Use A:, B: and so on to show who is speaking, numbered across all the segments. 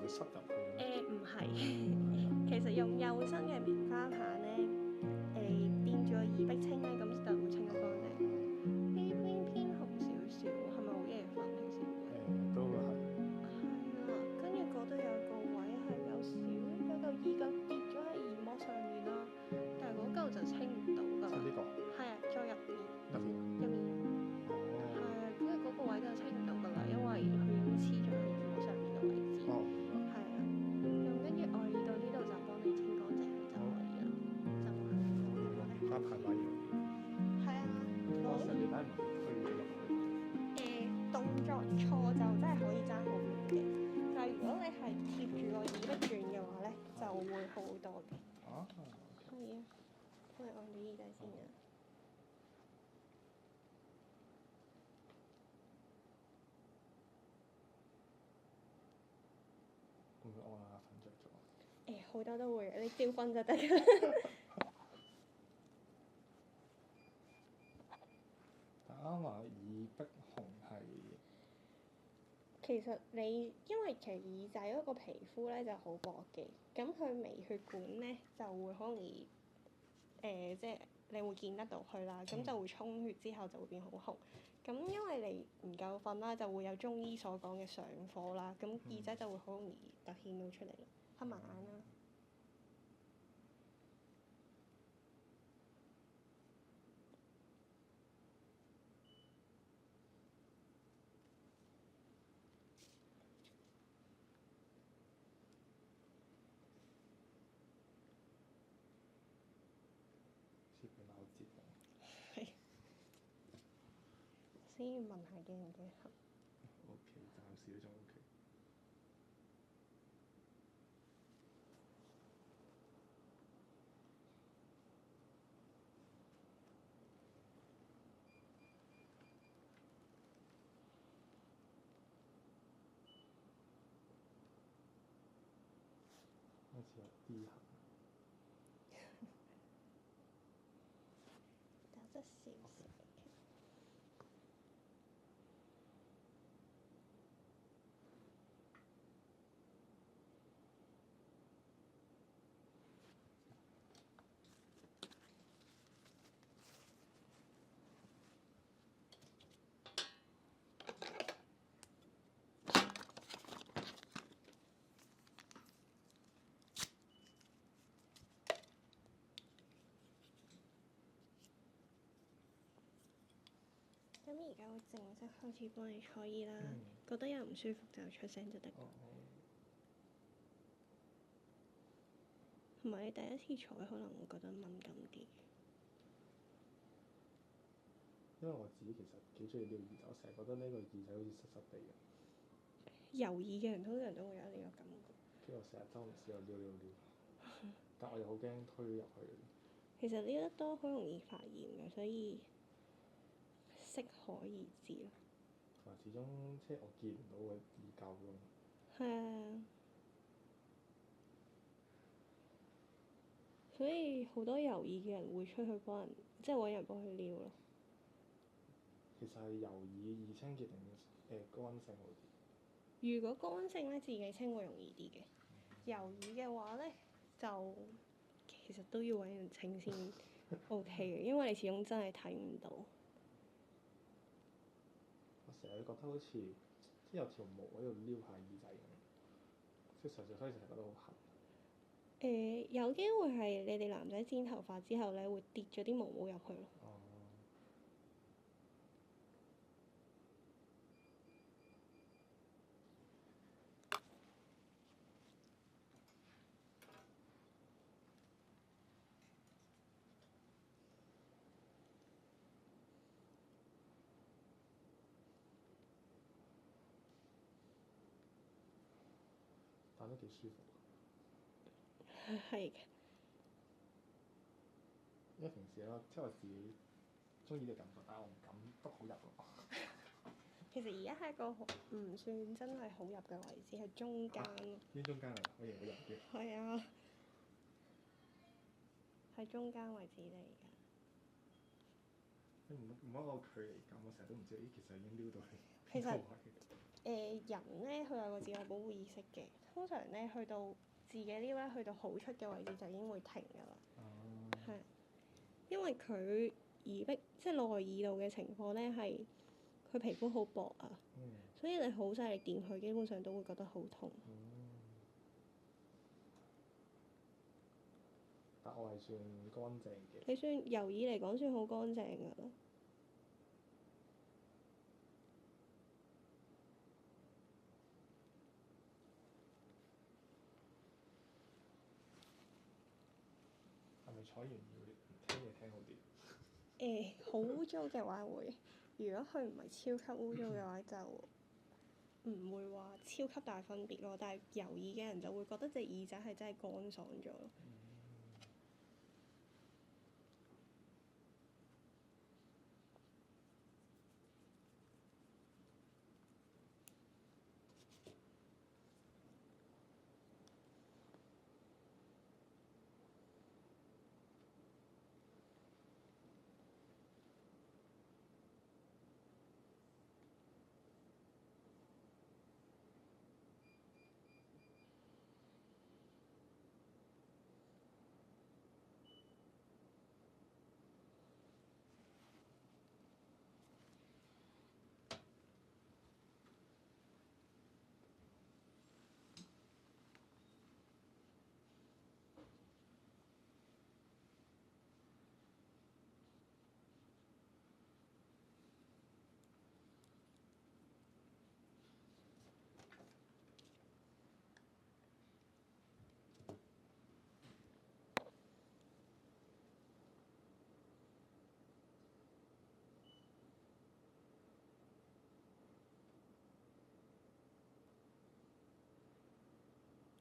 A: 會塞入去嘅？
B: 唔係，其實用幼身嘅棉花棒咧，墊住個耳壁清咧，咁就會清得乾淨。呢邊偏紅少少，係咪好夜瞓平時會？
A: 都係。
B: 係啦，跟住嗰度有個位係有嚿耳垢跌咗喺耳膜上面啦，但係嗰嚿就清唔到㗎啦。
A: 即係呢個
B: 係啊，再入面。
A: 入面。
B: 入面。係啊，跟住嗰個位就清唔到㗎啦，因為佢已經黐咗喺耳膜上面嘅位置。
A: 哦，
B: 係啊，咁跟住外耳到呢度就幫你清乾淨佢就可以啦，就係
A: 棉花棒買完。
B: 係啊，
A: 我成日睇唔推嘢入去。
B: 動作錯就真係可以爭好遠嘅，但係如果你係貼住個耳壁轉嘅話咧，就會好好多嘅。
A: 啊？
B: 係啊，幫你按啲耳仔先啊。
A: 會唔會按下瞓着咗？
B: 好多都會，你照瞓就得㗎。
A: 但啱話耳壁紅係
B: 其實因為其實耳仔嗰個皮膚咧就好薄嘅，咁佢微血管咧就會好容易即係你會見得到佢啦，咁就會充血之後就會變好紅。咁因為你唔夠瞓啦，就會有中醫所講嘅上火啦，咁耳仔就會好容易突顯到出嚟，黑埋眼啦。
A: 似被鬧折咁。
B: 係。先問下驚唔驚黑？
A: OK，暫時都仲 OK。開始有啲痕。
B: 打得少少嘅。咁而家會正式開始幫你坐耳啦，覺得有唔舒服就出聲就得㗎。同埋你第一次坐可能會覺得敏感啲。
A: 因為我自己其實幾中意撩耳仔，我成日覺得呢個耳仔好似濕濕地嘅。
B: 油耳嘅人通常都會有呢個感覺。
A: 跟住我成日周唔時又撩，但我又好驚推入去。
B: 其實呢得多好容易發炎嘅，所以適可而止咯。
A: 同埋始終即係我見唔到個耳垢㗎嘛。
B: 係啊。所以好多油耳嘅人會出去幫人，即係揾人幫佢撩咯。
A: 其實係油耳易清潔定乾性好啲？
B: 如果乾性咧，自己清會容易啲嘅。油耳嘅話咧，就其實都要揾人清先 OK 嘅，因為你始終真係睇唔到。
A: 我成日覺得好似即係有條毛喺度撩下耳仔咁，即係純粹所以成日覺得好痕。
B: 有機會係你哋男仔剪頭髮之後咧，會跌咗啲毛毛入去咯。
A: 但都幾舒服。
B: 係嘅。
A: 因為平時咧，即係我自己中意呢個感覺，但係我唔敢篤好入咯。
B: 其實而家係一個唔算真係好入嘅位置，係中間咯。
A: 呢中間嚟，我以為會入啲。
B: 係啊，係中間位置嚟㗎。
A: 你唔好個距離感，我成日都唔知，咦，其實已經撩到你。
B: 其實人咧，佢有個自我保護意識嘅。通常咧，去到自己撩咧，去到好出嘅位置就已經會停㗎啦。係、因為佢即係內耳道嘅情況咧，係佢皮膚好薄啊，所以你好細力掂佢，基本上都會覺得好痛。
A: 但我係算乾淨嘅。
B: 你算由耳嚟講算好乾淨㗎啦。
A: 係咪坐完要聽嘢聽好啲？
B: 好污糟嘅話會，如果佢唔係超級污糟嘅話，就唔會話超級大分別咯。但係油耳嘅人就會覺得隻耳仔係真係乾爽咗咯。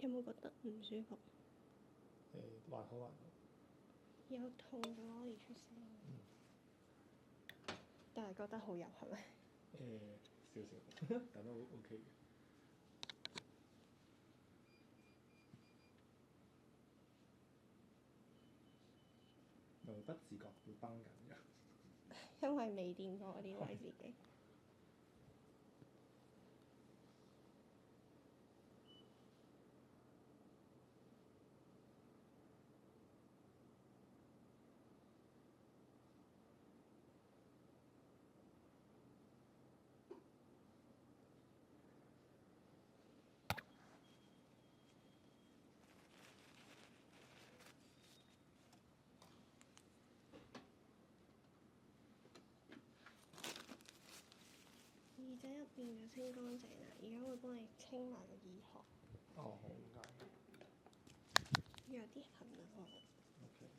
B: 有冇覺得唔舒服？
A: 還好還好。
B: 有痛嘅話可以出聲。但係覺得好入係咪？
A: 少少，但都 OK 嘅。又不自覺會繃緊嘅。
B: 因為未掂過嗰啲位自己。耳仔入邊就清乾淨啦，而家會幫你清埋個耳殼。
A: 好唔該。
B: 有啲痕啊我。
A: OK。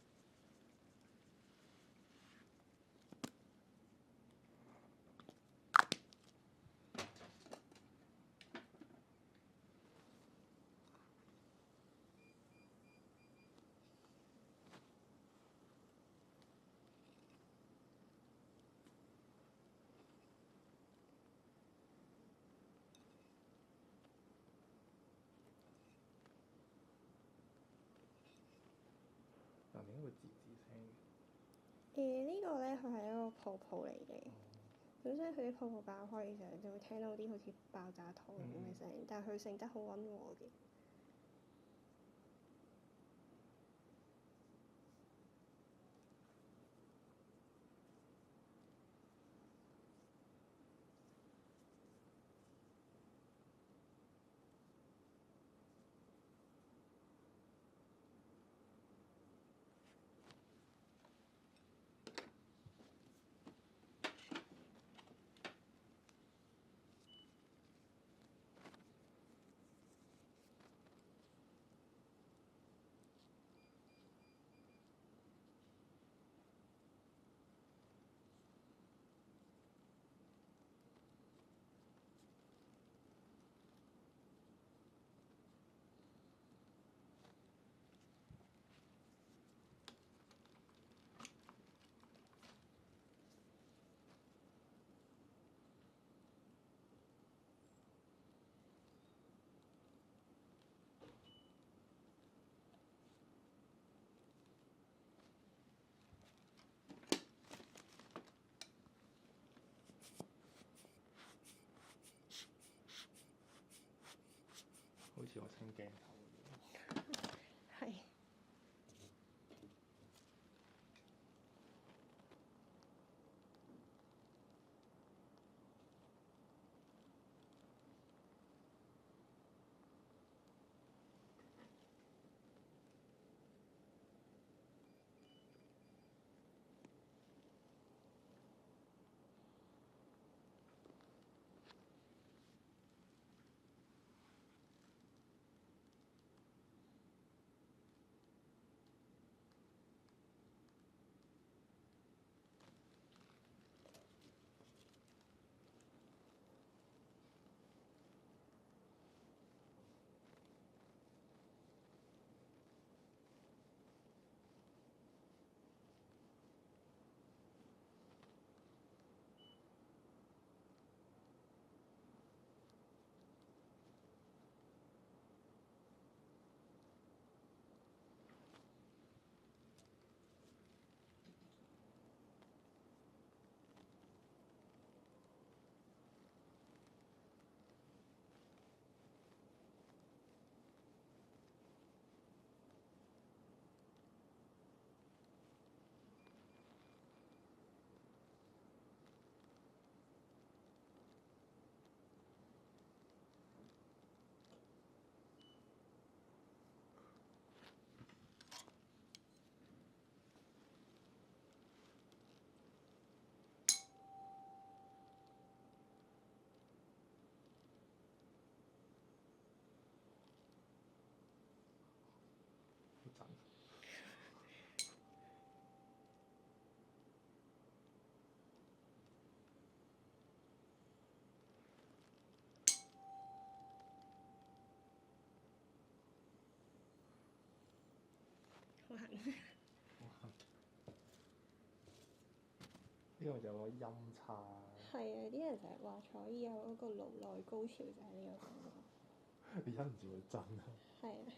A: 但點解會吱吱聲嘅？
B: 呢個咧，佢係一個泡泡嚟嘅。本身佢啲泡泡爆開嘅時候，就會聽到啲好似爆炸糖咁嘅聲，但係佢性質好溫和嘅。
A: 似我清鏡頭咁樣。
B: 係。
A: 好震。
B: 好痕。
A: 呢個就有個音差。
B: 係啊！啲人成日話彩以有嗰個顱內高潮就係呢個感覺。
A: 你忍唔住會震啊！
B: 係啊。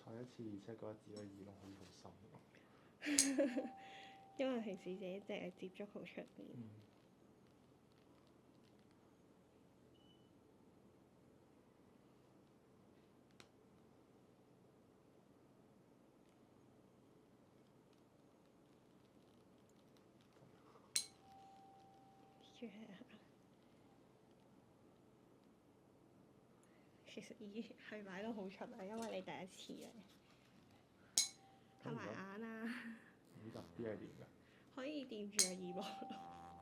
A: 坐一次，而且覺得自己嘅耳窿好似好深喎。
B: 因為平時自己淨係接觸好出面。其實已經係擺得好出啊，因為你第一次嚟。合埋眼啊！
A: 呢度邊係點㗎？
B: 可以掂住個耳膜。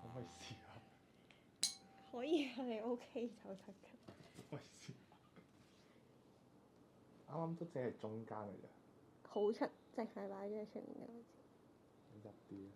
A: 可唔可以試下？
B: 可以啊，你 OK 就得㗎。
A: 可唔可以試下？啱啱都只係中間嚟啫。
B: 好出，淨係擺咗喺出面嘅位置。
A: 入啲啊！